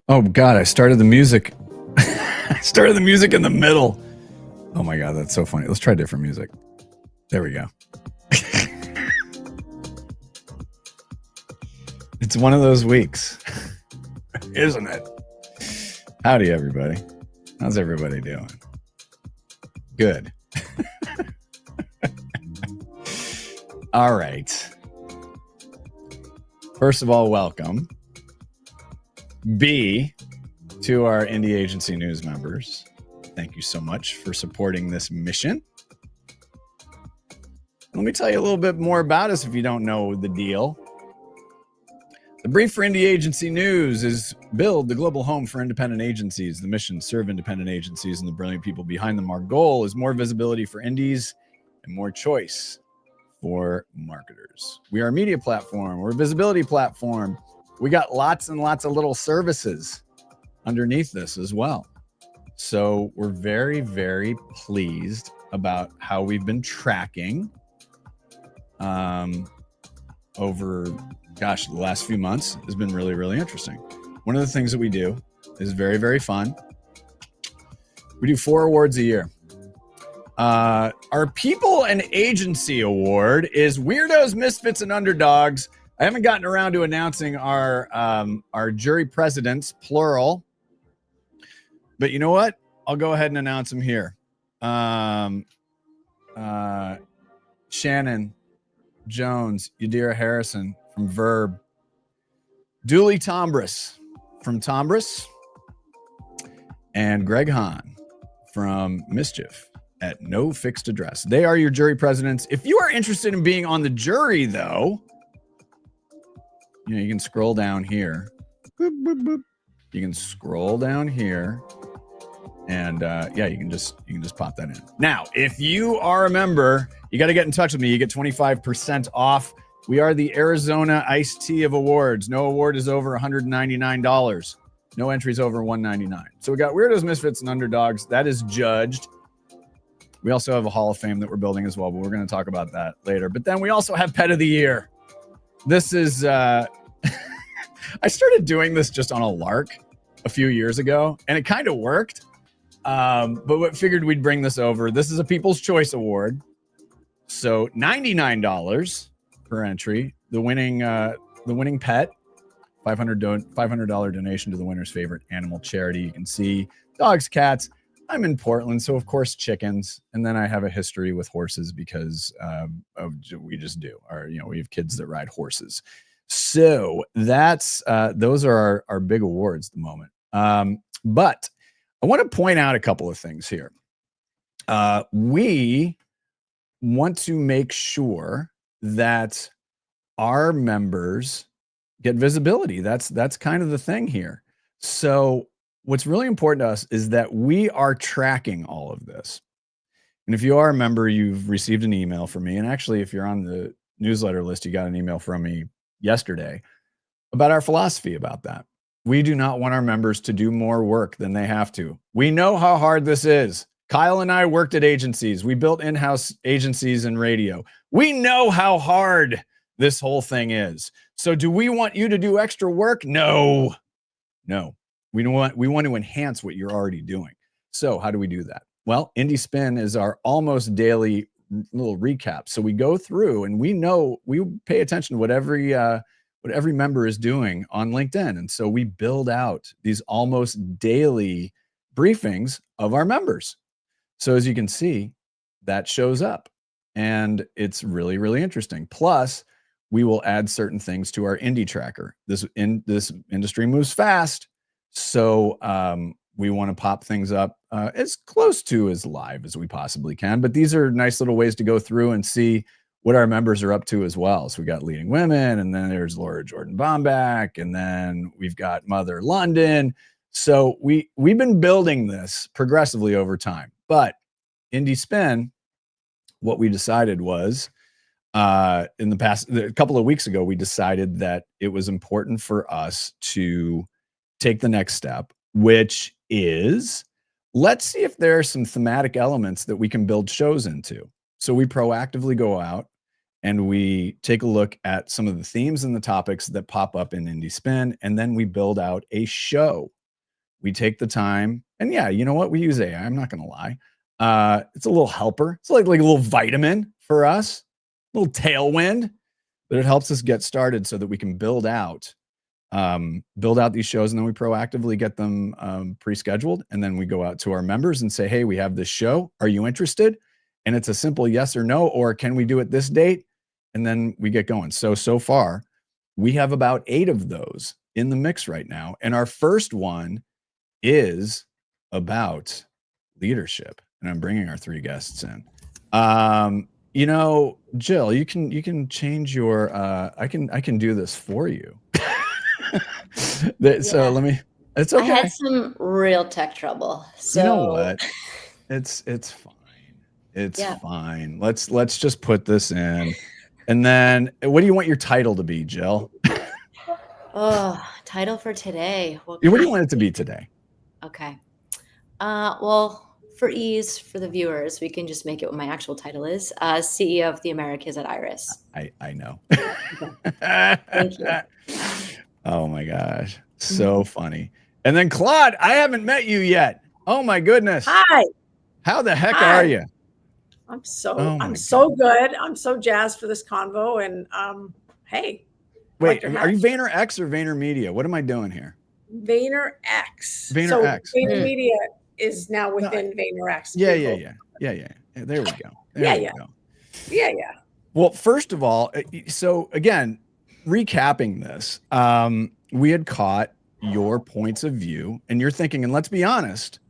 Oh God, I started the music. I started the music in the middle. Oh my God, that's so funny. Let's try different music. There we go. It's one of those weeks, isn't it? Howdy, everybody. How's everybody doing? Good. All right. First of all, welcome. B, to our indie agency news members. Thank you so much for supporting this mission. Let me tell you a little bit more about us if you don't know the deal. The brief for indie agency news is build the global home for independent agencies. The mission, serve independent agencies and the brilliant people behind them. Our goal is more visibility for indies and more choice for marketers. We are a media platform. We're a visibility platform. We got lots and lots of little services underneath this as well. So we're very, very pleased about how we've been tracking over, the last few months has been really, really interesting. One of the things that we do is very, very fun. We do 4 awards a year. Our People and Agency Award is Weirdos, Misfits, and Underdogs. I haven't gotten around to announcing our jury presidents, plural. But you know what? I'll go ahead and announce them here. Shannon Jones, Yadira Harrison from Verb. Dooley Tombras from Tombras. And Greg Hahn from Mischief at No Fixed Address. They are your jury presidents. If you are interested in being on the jury, though, you can scroll down here. Boop, boop, boop. You can scroll down here, and you can just pop that in. Now, if you are a member, you got to get in touch with me. You get 25% off. We are the Arizona Iced Tea of awards. No award is over $199. No entries over $199. So we got Weirdos, Misfits, and Underdogs. That is judged. We also have a Hall of Fame that we're building as well, but we're going to talk about that later. But then we also have Pet of the Year. This is I started doing this just on a lark a few years ago, and it kind of worked. But we figured we'd bring this over. This is a People's Choice Award. So $99 per entry. The winning pet, $500 donation to the winner's favorite animal charity. You can see dogs, cats. I'm in Portland, so of course chickens. And then I have a history with horses because we just do. We have kids that ride horses. So that's those are our big awards at the moment. But I want to point out a couple of things here. We want to make sure that our members get visibility. That's kind of the thing here. So what's really important to us is that we are tracking all of this. And if you are a member, you've received an email from me. And actually, if you're on the newsletter list, you got an email from me yesterday about our philosophy about that. We do not want our members to do more work than they have to. We know how hard this is. Kyle and I worked at agencies. We built in-house agencies in radio. We know how hard this whole thing is. So do we want you to do extra work? No. We want to enhance what you're already doing. So how do we do that? Well, Indie Spin is our almost daily little recap. So we go through and we pay attention to what every member is doing on LinkedIn. And so we build out these almost daily briefings of our members. So as you can see, that shows up and it's really, really interesting. Plus, we will add certain things to our indie tracker. This industry moves fast. So we want to pop things up as close to as live as we possibly can. But these are nice little ways to go through and see what our members are up to as well. So we got Leading Women, and then there's Laura Jordan Bomback, and then we've got Mother London. So we've been building this progressively over time. But Indie Spin, what we decided was in the past, a couple of weeks ago, we decided that it was important for us to take the next step, which is let's see if there are some thematic elements that we can build shows into. So we proactively go out and we take a look at some of the themes and the topics that pop up in Indie Spin, and then we build out a show. We take the time, and yeah, you know what? We use AI. I'm not going to lie. It's a little helper. It's like a little vitamin for us, a little tailwind, but it helps us get started so that we can build out these shows, and then we proactively get them pre-scheduled, and then we go out to our members and say, hey, we have this show. Are you interested? And it's a simple yes or no, or can we do it this date? And then we get going. So far, we have about 8 of those in the mix right now. And our first one is about leadership. And I'm bringing our 3 guests in. You know, Jill, you can change your I can do this for you. So let me, it's okay. I had some real tech trouble. So you know what? It's fine. It's fine. Let's just put this in. And then what do you want your title to be, Jill? Oh, title for today. What do you want it to be today? Okay. Well, for ease for the viewers, we can just make it what my actual title is. CEO of the Americas at Iris. I know. Thank you. Oh my gosh. So funny. And then Claude, I haven't met you yet. Oh my goodness. Hi. How the heck are you? I'm so God. good. I'm so jazzed for this convo. And hey. Wait, are you VaynerX or VaynerMedia? What am I doing here? VaynerX. VaynerX. So VaynerMedia is now within VaynerX. Yeah. There we go. Yeah. Well, first of all, so again, recapping this, we had caught your points of view, and you're thinking, and let's be honest,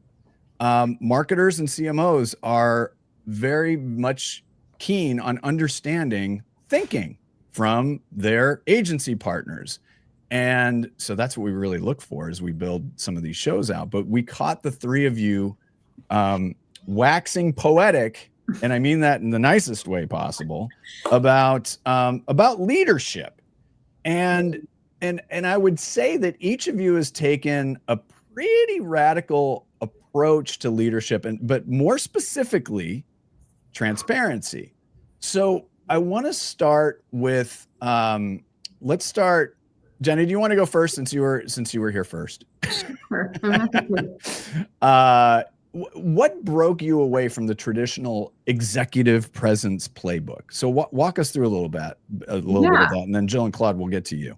marketers and CMOs are very much keen on understanding thinking from their agency partners. And so that's what we really look for as we build some of these shows out. But we caught the 3 of you waxing poetic, and I mean that in the nicest way possible, about leadership. And I would say that each of you has taken a pretty radical approach to leadership, but more specifically, transparency. So I want to start with let's start. Jenny, do you want to go first since you were here first? Sure. What broke you away from the traditional executive presence playbook? So walk us through a little bit of that, and then Jill and Claude will get to you.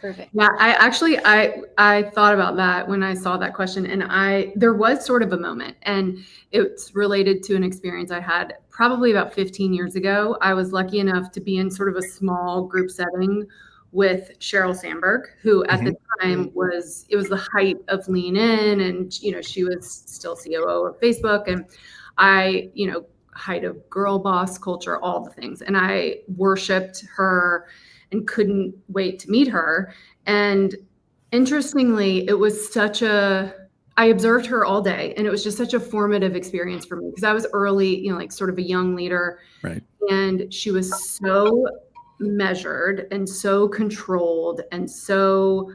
Perfect. Yeah, I thought about that when I saw that question, and there was sort of a moment, and it's related to an experience I had probably about 15 years ago. I was lucky enough to be in sort of a small group setting with Sheryl Sandberg, who at the time it was the height of Lean In, and she was still COO of Facebook, and height of girl boss culture, all the things, and I worshipped her and couldn't wait to meet her. And interestingly, it was I observed her all day, and it was just such a formative experience for me because I was early, like sort of a young leader. Right. And she was so measured and so controlled and so,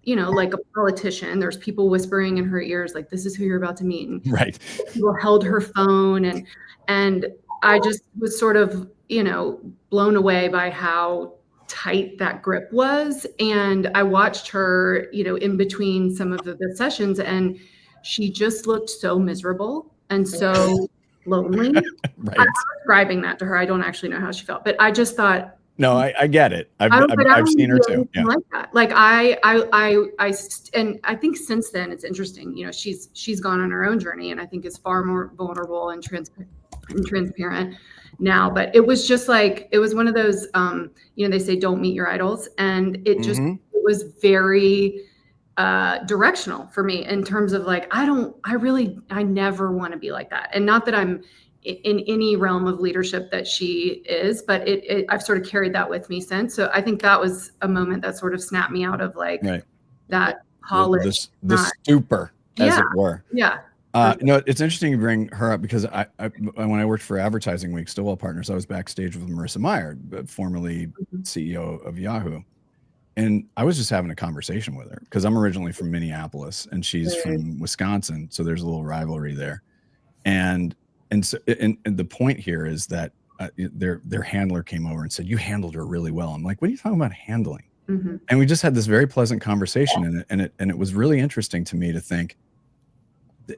like a politician. There's people whispering in her ears, like, this is who you're about to meet. And right. People held her phone, and I just was sort of, blown away by how tight that grip was. And I watched her, in between some of the sessions, and she just looked so miserable and so lonely. Right. I'm describing that to her. I don't actually know how she felt, but I just thought, no, I get it. I've seen her too. Yeah. Like that. Like and I think since then it's interesting. She's gone on her own journey, and I think is far more vulnerable and transparent now. But it was just like, it was one of those, they say don't meet your idols, and it just it was very directional for me in terms of like, I never want to be like that. And not that I'm in any realm of leadership that she is, but I've sort of carried that with me since. So I think that was a moment that sort of snapped me out of like that polished, the stupor, as it were. Yeah. It's interesting you bring her up because I when I worked for Advertising Week, Stillwell Partners, I was backstage with Marissa Meyer, formerly CEO of Yahoo. And I was just having a conversation with her because I'm originally from Minneapolis and she's from Wisconsin. So there's a little rivalry there. And so the point here is that their handler came over and said, "You handled her really well." I'm like, "What are you talking about handling?" Mhm. And we just had this very pleasant conversation, and it was really interesting to me to think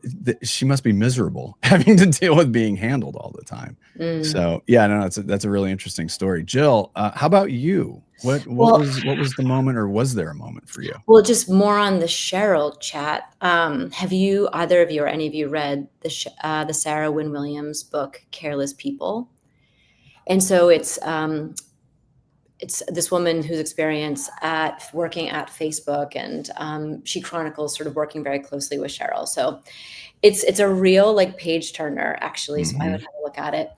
that she must be miserable having to deal with being handled all the time. Mm. So yeah, no, that's a really interesting story. Jill, how about you? What Well, was the moment, or was there a moment for you? well, just more on the Sheryl chat. Have you, either of you or any of you, read the Sarah Wynne Williams book, Careless People? And so it's this woman whose experience at working at Facebook, and she chronicles sort of working very closely with Sheryl. So it's a real like page turner, actually. So I would have a look at it.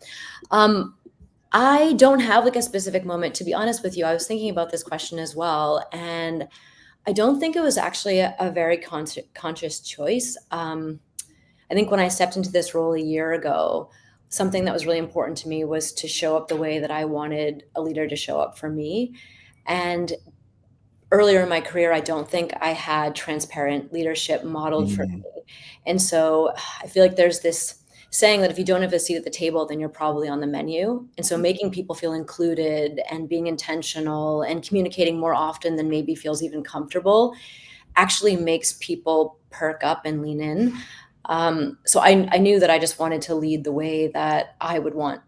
I don't have like a specific moment, to be honest with you. I was thinking about this question as well, and I don't think it was actually a very conscious choice. I think when I stepped into this role a year ago, something that was really important to me was to show up the way that I wanted a leader to show up for me. And earlier in my career, I don't think I had transparent leadership modeled for me. And so I feel like there's this saying that if you don't have a seat at the table, then you're probably on the menu. And so making people feel included and being intentional and communicating more often than maybe feels even comfortable actually makes people perk up and lean in. So I knew that I just wanted to lead the way that I would want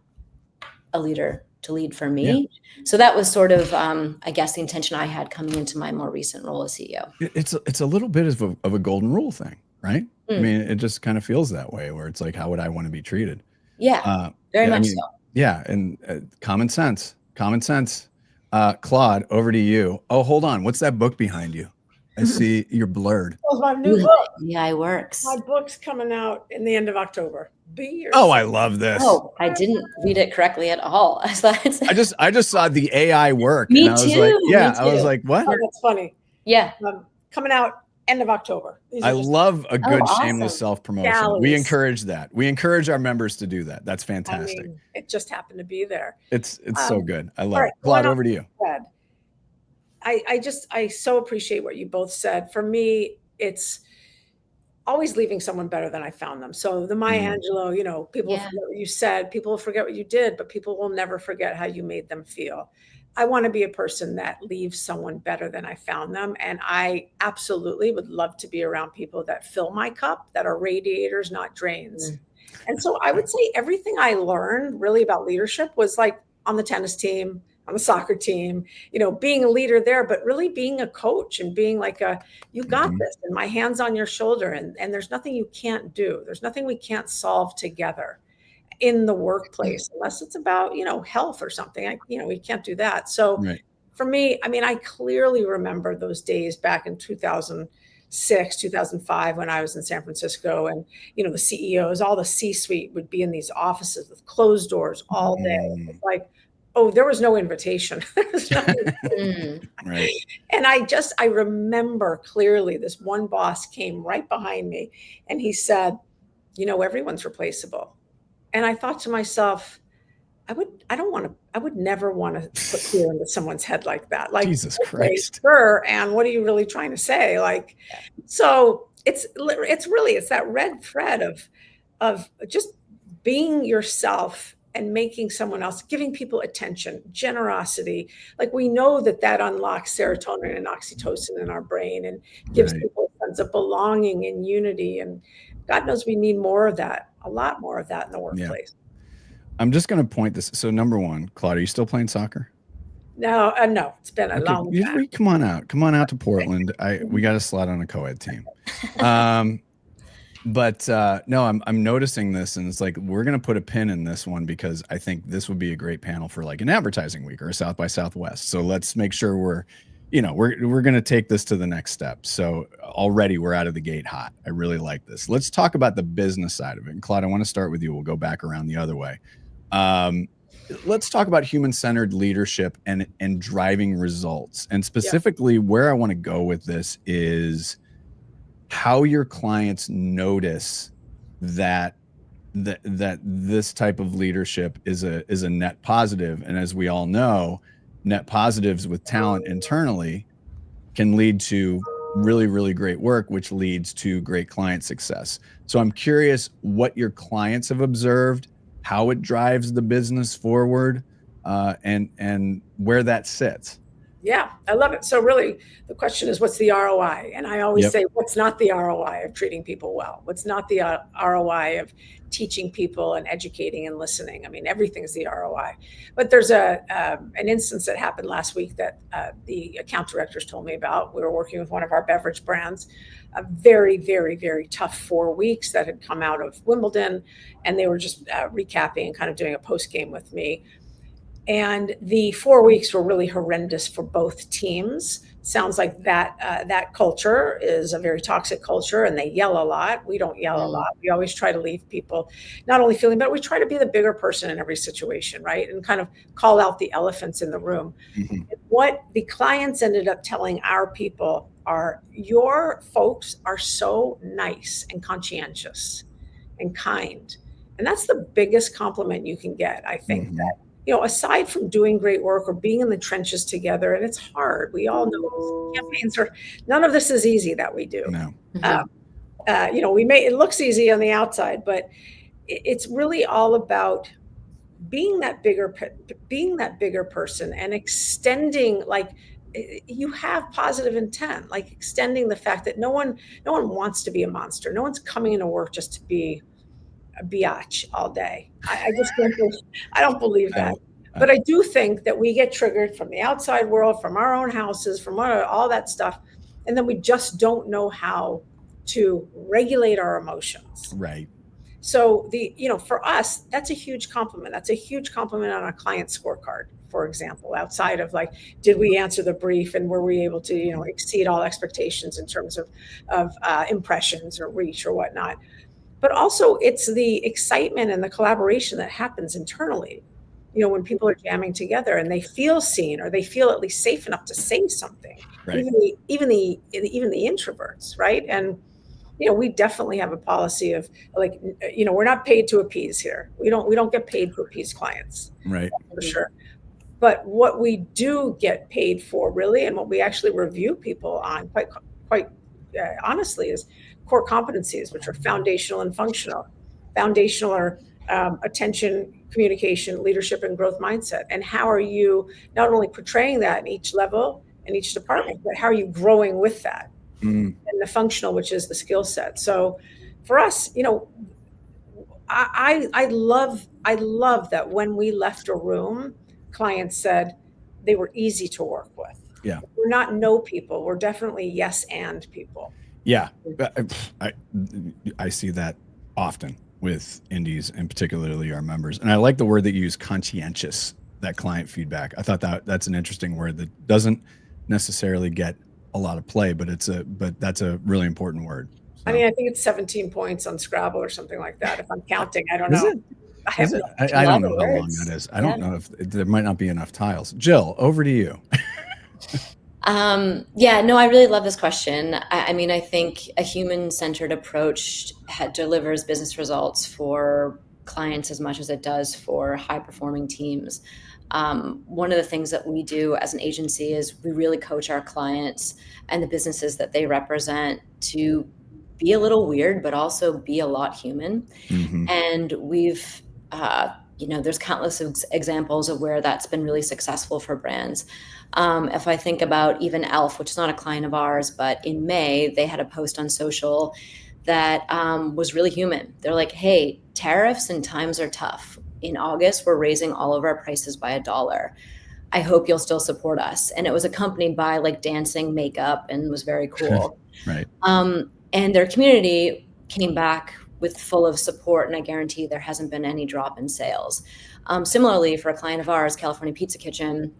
a leader to lead for me. Yeah. So that was sort of, I guess, the intention I had coming into my more recent role as CEO. It's a little bit of a golden rule thing, right? I Mm. mean, it just kind of feels that way, where it's like, how would I want to be treated? Yeah, very Yeah, I much mean, so. yeah, and common sense, common sense. Claude, over to you. Oh, hold on, what's that book behind you? I see you're blurred. That was my new book. Yeah, it works. My book's coming out in the end of October. Be Oh, I yourself. love this. Oh, I didn't read it correctly at all. I thought it's I just saw the AI work, Me and I was like, too, yeah, me I was too. like, what? Oh, that's funny. Yeah. Coming out end of October. These I are just love a good shameless awesome. self-promotion. We galleys. encourage that. We encourage our members to do that. That's I fantastic. mean, it just happened to be there. It's so good. I love all right, it. Claude, going over to you. Said. I so appreciate what you both said. For me, it's always leaving someone better than I found them. So the Maya Angelou, you know, people Yeah. forget what you said, people will forget what you did, but people will never forget how you made them feel. I want to be a person that leaves someone better than I found them. And I absolutely would love to be around people that fill my cup, that are radiators, not drains. And so I would say everything I learned really about leadership was like on the tennis team, on the soccer team, you know, being a leader there, but really being a coach and being like you got this, and my hand's on your shoulder, and there's nothing you can't do. There's nothing we can't solve together in the workplace, unless it's about, you know, health or something. We can't do that. So Right. for me, I mean, I clearly remember those days back in 2006, 2005, when I was in San Francisco, and, you know, the CEOs, all the C-suite would be in these offices with closed doors all day. It's like, oh, there was no invitation. Right. And I remember clearly this one boss came right behind me and he said, you know, everyone's replaceable. And I thought to myself, I would never want to put fear into someone's head like that. Like, Jesus okay, Christ. sure. And what are you really trying to say? Like, so it's that red thread of just being yourself and making someone else, giving people attention, generosity. Like, we know that unlocks serotonin and oxytocin in our brain and gives Right. people a sense of belonging and unity. And God knows we need more of that, a lot more of that in the workplace. I'm just going to point this. So number one, Claude, are you still playing soccer? No, it's been a long time. Come on out. Come on out to Portland. We got a slot on a co-ed team. But no, I'm noticing this, and it's like, we're going to put a pin in this one because I think this would be a great panel for like an advertising week or a South by Southwest. So let's make sure we're going to take this to the next step. So already we're out of the gate hot. I really like this. Let's talk about the business side of it. And Claude, I want to start with you. We'll go back around the other way. Let's talk about human-centered leadership and driving results. And specifically, where I want to go with this is how your clients notice that this type of leadership is a net positive. And as we all know, net positives with talent internally can lead to really, really great work, which leads to great client success. So I'm curious what your clients have observed how it drives the business forward, and where that sits. Yeah, I love it. So really the question is, what's the ROI? And I always say, what's not the ROI of treating people well? What's not the ROI of teaching people and educating and listening? I mean, everything's the ROI. But there's an instance that happened last week that the account directors told me about. We were working with one of our beverage brands, a very, very, very tough 4 weeks that had come out of Wimbledon. And they were just recapping and kind of doing a post game with me. And the 4 weeks were really horrendous for both teams. Sounds like that culture is a very toxic culture, and they yell a lot. We don't yell a lot. We always try to leave people not only feeling better, we try to be the bigger person in every situation, right? And kind of call out the elephants in the room. Mm-hmm. What the clients ended up telling our people are, your folks are so nice and conscientious and kind. And that's the biggest compliment you can get, I think. Mm-hmm. That, you know, aside from doing great work or being in the trenches together, and it's hard. We all know campaigns are, none of this is easy that we do. No. You know, it looks easy on the outside, but it's really all about being that bigger person and extending, like, you have positive intent, like extending the fact that no one wants to be a monster. No one's coming into work just to be a biatch all day. I just don't believe that. But I do think that we get triggered from the outside world, from our own houses, from all that stuff. And then we just don't know how to regulate our emotions. Right. So for us, that's a huge compliment. That's a huge compliment on a client scorecard, for example, outside of like, did we answer the brief and were we able to, exceed all expectations in terms of impressions or reach or whatnot. But also it's the excitement and the collaboration that happens internally, when people are jamming together and they feel seen or they feel at least safe enough to say something, right. even the introverts, right? And, we definitely have a policy of like, we're not paid to appease here. We don't get paid to appease clients. Right. For sure. But what we do get paid for really, and what we actually review people on quite honestly is core competencies, which are foundational and functional. Foundational are attention, communication, leadership, and growth mindset. And how are you not only portraying that in each level and each department, but how are you growing with that? And the functional, which is the skill set. So for us, I love that when we left a room, clients said they were easy to work with. Yeah. We're not no people. We're definitely yes and people. Yeah. I see that often with indies and particularly our members. And I like the word that you use, conscientious, that client feedback. I thought that's an interesting word that doesn't necessarily get a lot of play, but that's a really important word. So. I mean, I think it's 17 points on Scrabble or something like that. If I'm counting, I don't know. I don't know how long that is. I don't know if there might not be enough tiles. Jill, over to you. I really love this question. I mean, I think a human-centered approach delivers business results for clients as much as it does for high-performing teams. One of the things that we do as an agency is we really coach our clients and the businesses that they represent to be a little weird, but also be a lot human. Mm-hmm. And we've, there's countless examples of where that's been really successful for brands. If I think about even Elf, which is not a client of ours, but in May, they had a post on social that was really human. They're like, hey, tariffs and times are tough. In August, we're raising all of our prices by $1. I hope you'll still support us. And it was accompanied by like dancing, makeup, and was very cool. Right. And their community came back with full of support, and I guarantee there hasn't been any drop in sales. Similarly, for a client of ours, California Pizza Kitchen,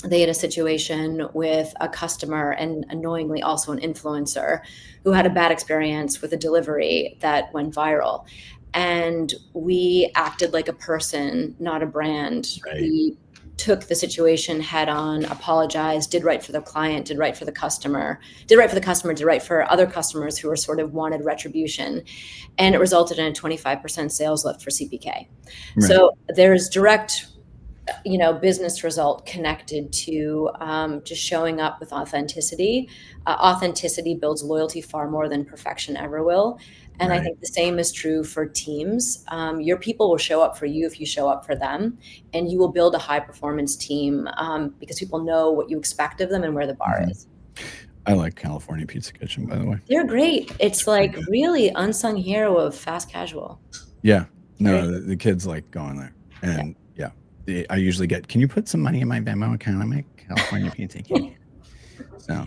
they had a situation with a customer and annoyingly also an influencer who had a bad experience with a delivery that went viral. And we acted like a person, not a brand. Right. We took the situation head on, apologized, did right for the client, did right for the customer, did right for other customers who were sort of wanted retribution. And it resulted in a 25% sales lift for CPK. Right. So there's direct business result connected to just showing up with authenticity. Authenticity builds loyalty far more than perfection ever will. And I think the same is true for teams. Your people will show up for you if you show up for them, and you will build a high performance team because people know what you expect of them and where the bar is. I like California Pizza Kitchen, by the way. They're great. It's like really unsung hero of fast casual. Yeah. No, the kids like going there. And I usually get, can you put some money in my Venmo account? I make California Pizza Kitchen. So,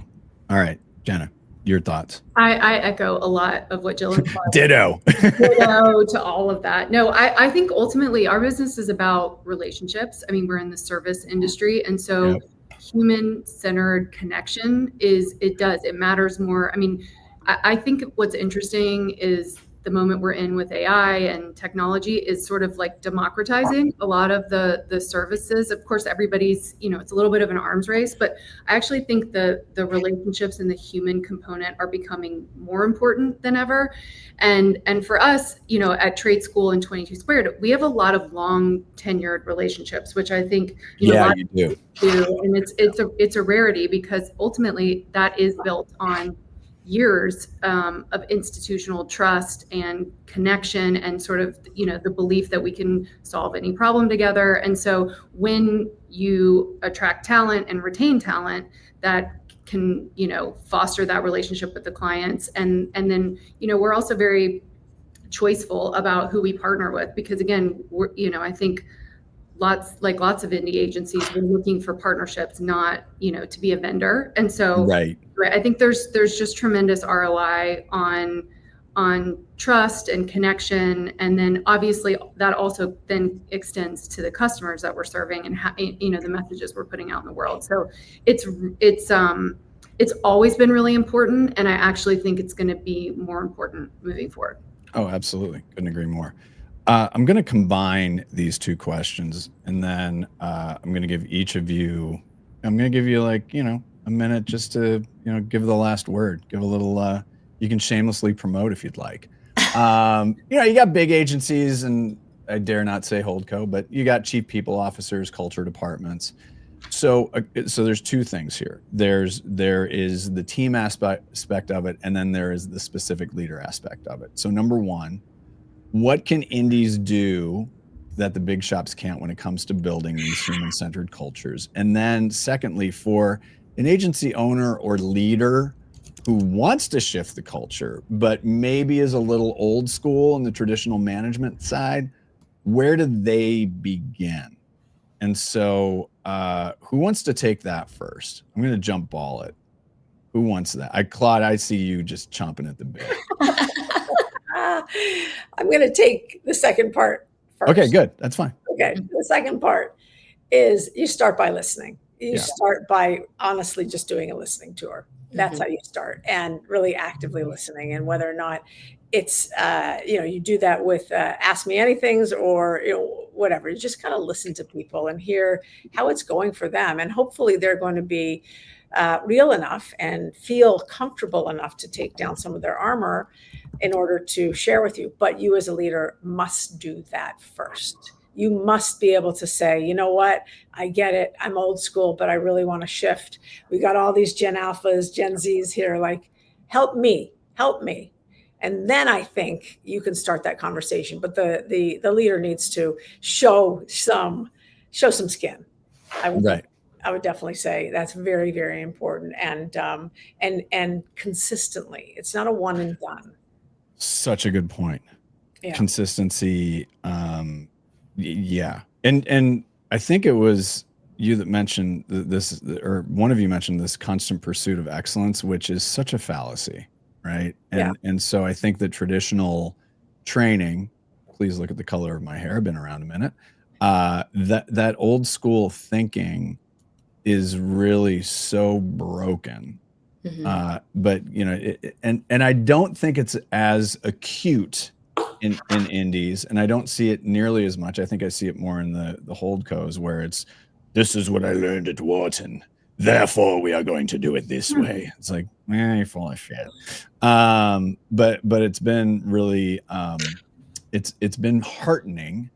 all right, Genna, your thoughts. I echo a lot of what Jill and Claude Ditto. Ditto to all of that. No, I think ultimately our business is about relationships. I mean, we're in the service industry. And so human-centered connection it matters more. I mean, I think what's interesting is the moment we're in with AI and technology is sort of like democratizing a lot of the services. Of course, everybody's, it's a little bit of an arms race, but I actually think the relationships and the human component are becoming more important than ever. And for us, at Trade School and 22 Squared, we have a lot of long tenured relationships, which I think you do. And it's a rarity because ultimately that is built on years of institutional trust and connection and sort of, the belief that we can solve any problem together. And so when you attract talent and retain talent, that can, foster that relationship with the clients. And then, we're also very choiceful about who we partner with because again, I think lots of indie agencies, we're looking for partnerships, not, to be a vendor. And so I think there's just tremendous ROI on trust and connection. And then obviously that also then extends to the customers that we're serving and how, the messages we're putting out in the world. So it's always been really important. And I actually think it's going to be more important moving forward. Oh, absolutely. Couldn't agree more. I'm going to combine these two questions and then I'm going to give each of you, like, a minute just to, give the last word, give a little, you can shamelessly promote if you'd like. You got big agencies and I dare not say holdco, but you got chief people officers, culture departments. So there's two things here. There is the team aspect of it, and then there is the specific leader aspect of it. So number one, what can indies do that the big shops can't when it comes to building these human-centered cultures? And then secondly, for an agency owner or leader who wants to shift the culture, but maybe is a little old school in the traditional management side, where do they begin? And so who wants to take that first? I'm going to jump ball it. Who wants that? Claude, I see you just chomping at the bit. I'm going to take the second part first. Okay, good. That's fine. Okay. The second part is you start by listening. You start by honestly just doing a listening tour. That's how you start, and really actively listening. And whether or not it's, you do that with Ask Me Anythings or, whatever, you just kind of listen to people and hear how it's going for them. And hopefully they're going to be real enough and feel comfortable enough to take down some of their armor in order to share with you. But you as a leader must do that first. You must be able to say, you know what, I get it. I'm old school, but I really want to shift. We got all these Gen Alphas, Gen Zs here, like, help me. And then I think you can start that conversation. But the leader needs to show some skin. I would definitely say that's very, very important, and consistently. It's not a one and done. Such a good point. Yeah. Consistency. Yeah. And I think it was you that mentioned this, or one of you mentioned this constant pursuit of excellence, which is such a fallacy, right? And so I think that traditional training, please look at the color of my hair, I've been around a minute, that old school thinking is really so broken. But and I don't think it's as acute in indies, and I don't see it nearly as much. I think I see it more in the holdcos, where it's, this is what I learned at Wharton, therefore we are going to do it this way. It's like, you're full of shit. But it's been really it's been heartening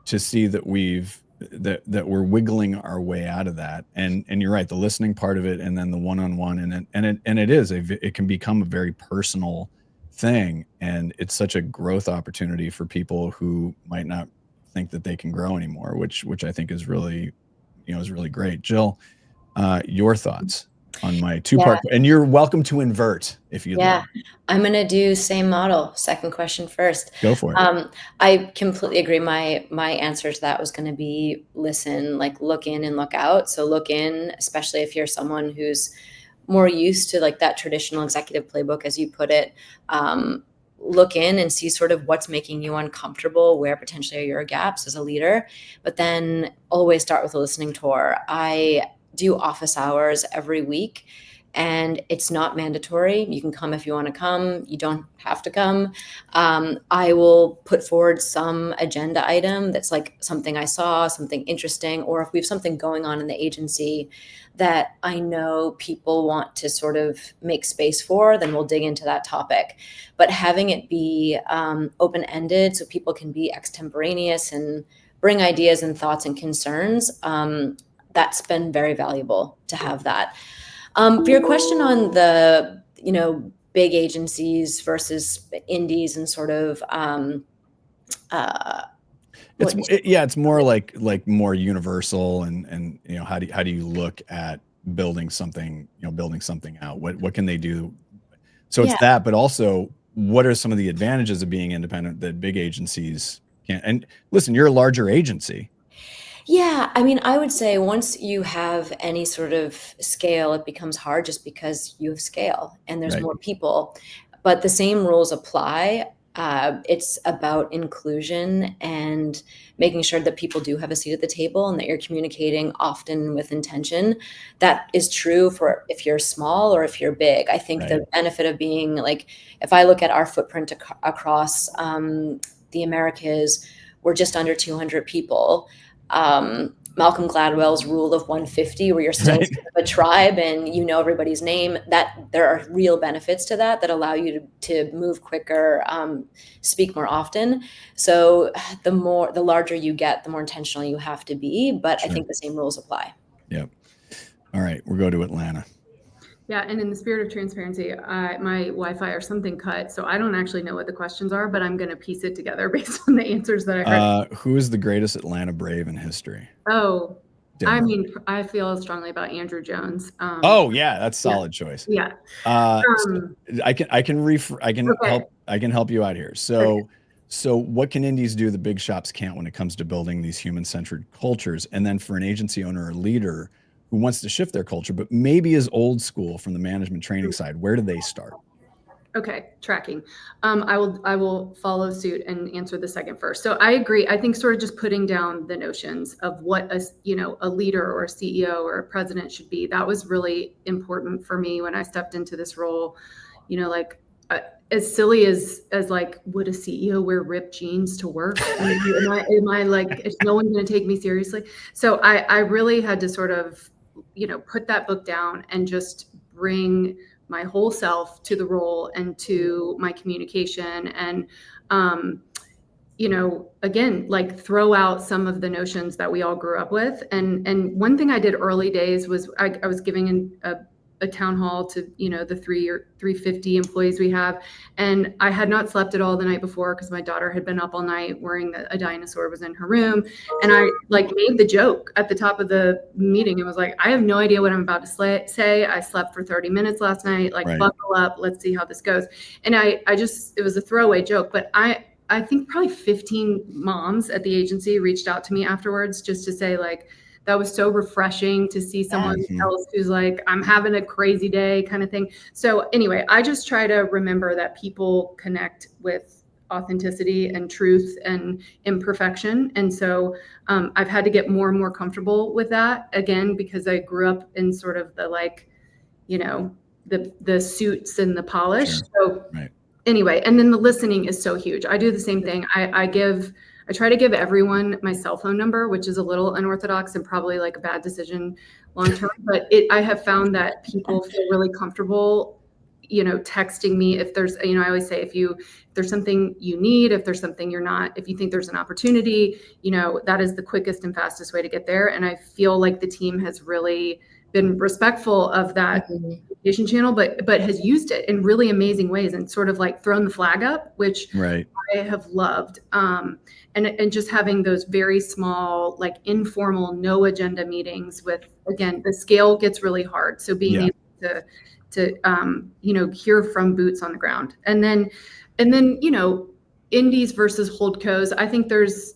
to see that we've that we're wiggling our way out of that. And you're right, the listening part of it, and then the one-on-one, and it can become a very personal thing, and it's such a growth opportunity for people who might not think that they can grow anymore, which I think is really, is really great. Jill, your thoughts on my two-part, and you're welcome to invert if you'd like. I'm going to do same model. Second question first. Go for it. I completely agree. My answer to that was going to be listen, like look in and look out. So look in, especially if you're someone who's more used to like that traditional executive playbook, as you put it. Look in and see sort of what's making you uncomfortable, where potentially are your gaps as a leader, but then always start with a listening tour. I do office hours every week, and it's not mandatory. You can come if you want to come. You don't have to come. I will put forward some agenda item that's like something I saw, something interesting, or if we have something going on in the agency that I know people want to sort of make space for, then we'll dig into that topic. But having it be open-ended so people can be extemporaneous and bring ideas and thoughts and concerns, that's been very valuable to have that. For your question on the, big agencies versus indies and sort of, it's more like more universal, and how do you look at building something out? What can they do? So it's that, but also what are some of the advantages of being independent that big agencies can't? And listen, you're a larger agency. Yeah, I mean, I would say once you have any sort of scale, it becomes hard just because you have scale and there's more people, but the same rules apply. It's about inclusion and making sure that people do have a seat at the table and that you're communicating often with intention. That is true for if you're small or if you're big. I think the benefit of being like, if I look at our footprint across the Americas, we're just under 200 people. Malcolm Gladwell's rule of 150, where you're still a tribe and everybody's name, that there are real benefits to that allow you to move quicker, speak more often. So the larger you get, the more intentional you have to be, but I think the same rules apply. Yep. All right, we'll go to Atlanta. Yeah, and in the spirit of transparency, my Wi-Fi or something cut, so I don't actually know what the questions are, but I'm going to piece it together based on the answers that I heard. Who is the greatest Atlanta Brave in history? Oh, I mean, I feel strongly about Andrew Jones. That's solid choice. Yeah. I can help you out here. So what can indies do the big shops can't when it comes to building these human-centered cultures? And then for an agency owner or leader who wants to shift their culture, but maybe is old school from the management training side, where do they start? Okay, tracking. I will follow suit and answer the second first. So I agree. I think sort of just putting down the notions of what a leader or a CEO or a president should be. That was really important for me when I stepped into this role. As silly as like, would a CEO wear ripped jeans to work? Am I like, is no one going to take me seriously? So I really had to sort of, put that book down and just bring my whole self to the role and to my communication. And, again, like throw out some of the notions that we all grew up with. And one thing I did early days was I was giving a town hall to, the 350 employees we have. And I had not slept at all the night before because my daughter had been up all night worrying that a dinosaur was in her room. And I made the joke at the top of the meeting. It was like, I have no idea what I'm about to say. I slept for 30 minutes last night, buckle up, let's see how this goes. And it was a throwaway joke, but I think probably 15 moms at the agency reached out to me afterwards just to say that was so refreshing to see someone else who's like, I'm having a crazy day kind of thing. So anyway, I just try to remember that people connect with authenticity and truth and imperfection. And so I've had to get more and more comfortable with that, again, because I grew up in sort of the the suits and the polish. So anyway, and then the listening is so huge. I do the same thing. I try to give everyone my cell phone number, which is a little unorthodox and probably like a bad decision long term. But I have found that people feel really comfortable, texting me if there's, I always say, if there's something you need, if there's something you're not, if you think there's an opportunity, that is the quickest and fastest way to get there. And I feel like the team has really been respectful of that communication channel, but has used it in really amazing ways and sort of like thrown the flag up, which I have loved. And just having those very small, like informal, no agenda meetings with, again, the scale gets really hard. So being able to hear from boots on the ground, and then indies versus holdcos. I think there's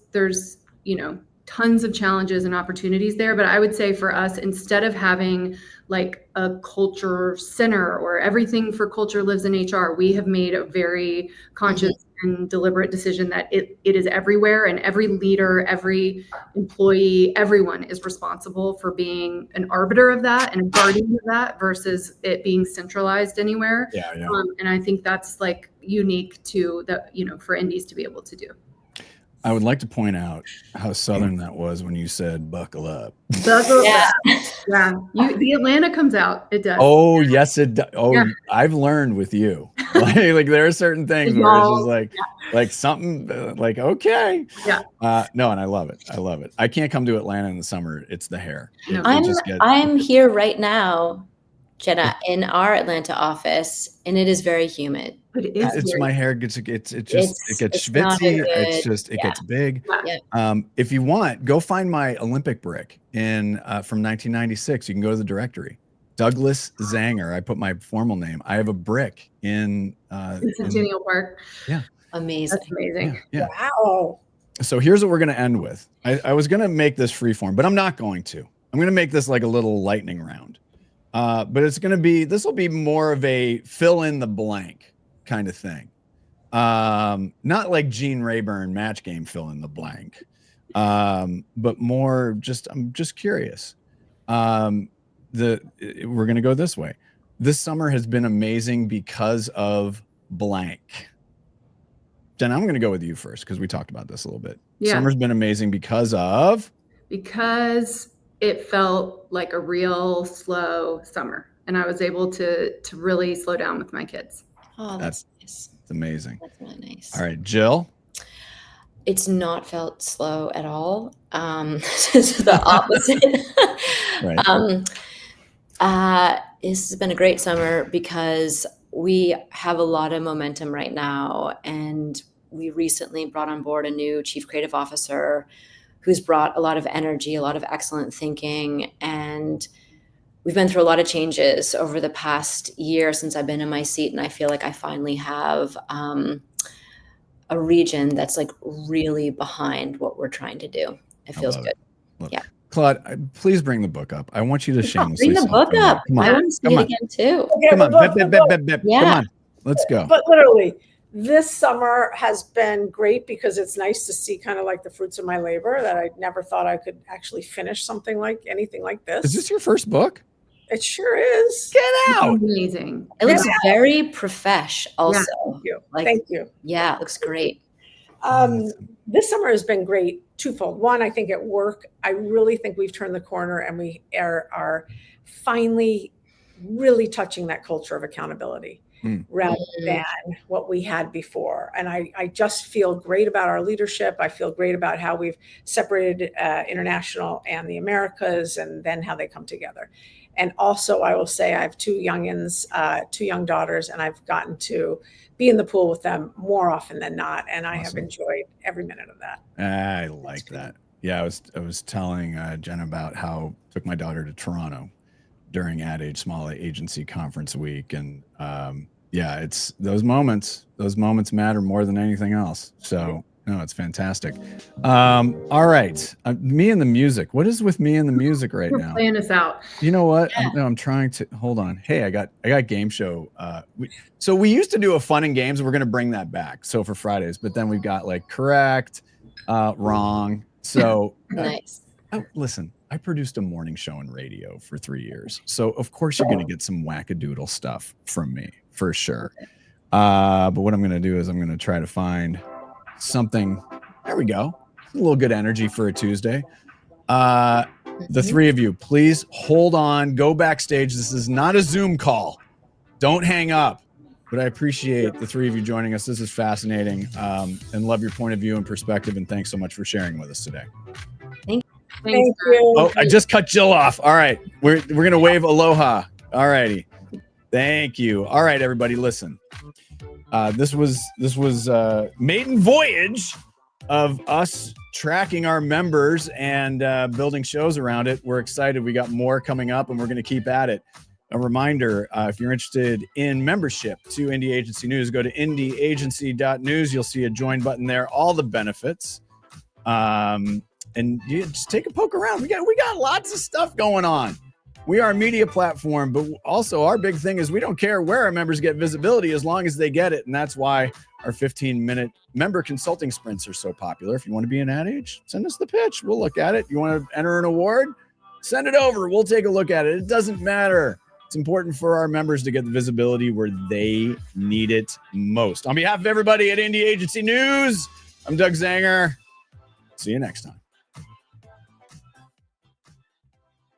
tons of challenges and opportunities there. But I would say for us, instead of having like a culture center or everything for culture lives in HR, we have made a very conscious and deliberate decision that it is everywhere, and every leader, every employee, everyone is responsible for being an arbiter of that and a guardian of that versus it being centralized anywhere. And I think that's like unique to for indies to be able to do. I would like to point out how Southern that was when you said buckle up. Buckle up. Yeah. The Atlanta comes out. It does. Oh, yes, it does. Oh, I've learned with you. Like there are certain things where it's just like something like, okay. No, and I love it. I love it. I can't come to Atlanta in the summer. It's the hair. No. I'm here right now, Genna, in our Atlanta office, and it is very humid. It's my hair gets schwitzy. It gets big. If you want, go find my Olympic brick from 1996. You can go to the directory. Douglas Zanger. I put my formal name. I have a brick in Centennial Park. Yeah. Amazing. That's amazing. Yeah. Wow. So here's what we're going to end with. I was going to make this freeform, but I'm not going to. I'm going to make this like a little lightning round. But this will be more of a fill in the blank kind of thing. Not like Gene Rayburn match game fill in the blank. But more I'm just curious. We're going to go this way. This summer has been amazing because of blank. Jen, I'm going to go with you first because we talked about this a little bit. Summer's been amazing because it felt like a real slow summer, and I was able to really slow down with my kids. Oh, that's nice. It's amazing. That's really nice. All right, Jill. It's not felt slow at all. It's the opposite. This has been a great summer because we have a lot of momentum right now, and we recently brought on board a new chief creative officer who's brought a lot of energy, a lot of excellent thinking. And we've been through a lot of changes over the past year since I've been in my seat. And I feel like I finally have a region that's like really behind what we're trying to do. It feels good. Yeah. Claude, please bring the book up. I want you to shamelessly bring the book up. I want to see it again too. Come on. Come on. Let's go. But literally, this summer has been great because it's nice to see kind of like the fruits of my labor that I never thought I could actually finish anything like this. Is this your first book? It sure is. Get out. Amazing. It looks very profesh also. Thank you. Thank you. Yeah, it looks great. This summer has been great twofold. One, I think at work, I really think we've turned the corner and we are finally really touching that culture of accountability. Rather than what we had before. And I just feel great about our leadership. I feel great about how we've separated international and the Americas and then how they come together. And also, I will say I have two young daughters, and I've gotten to be in the pool with them more often than not. And I have enjoyed every minute of that. I like that. Yeah, I was telling Jen about how I took my daughter to Toronto during Ad Age Small Agency Conference Week. And it's those moments matter more than anything else. So no, it's fantastic. All right. Me and the music. What is with me and the music right now? Playing us out. You know what? I'm trying to hold on. Hey, I got game show. So we used to do a fun and games. We're going to bring that back. So for Fridays, but then we've got like correct, wrong. So nice. Listen, I produced a morning show in radio for 3 years. So of course you're going to get some wackadoodle stuff from me for sure. But what I'm going to do is I'm going to try to find something. There we go. A little good energy for a Tuesday. The three of you, please hold on, go backstage. This is not a Zoom call. Don't hang up. But I appreciate the three of you joining us. This is fascinating, and love your point of view and perspective. And thanks so much for sharing with us today. Thank you. Oh, I just cut Jill off. All right. We're going to wave aloha. All righty. Thank you. All right, everybody, listen. This was maiden voyage of us tracking our members and building shows around it. We're excited. We got more coming up, and we're going to keep at it. A reminder, if you're interested in membership to Indie Agency News, go to indieagency.news. You'll see a join button there, all the benefits. And you just take a poke around. We got lots of stuff going on. We are a media platform, but also our big thing is we don't care where our members get visibility as long as they get it. And that's why our 15-minute member consulting sprints are so popular. If you want to be an ad age, send us the pitch. We'll look at it. You want to enter an award? Send it over. We'll take a look at it. It doesn't matter. It's important for our members to get the visibility where they need it most. On behalf of everybody at Indie Agency News, I'm Doug Zanger. See you next time.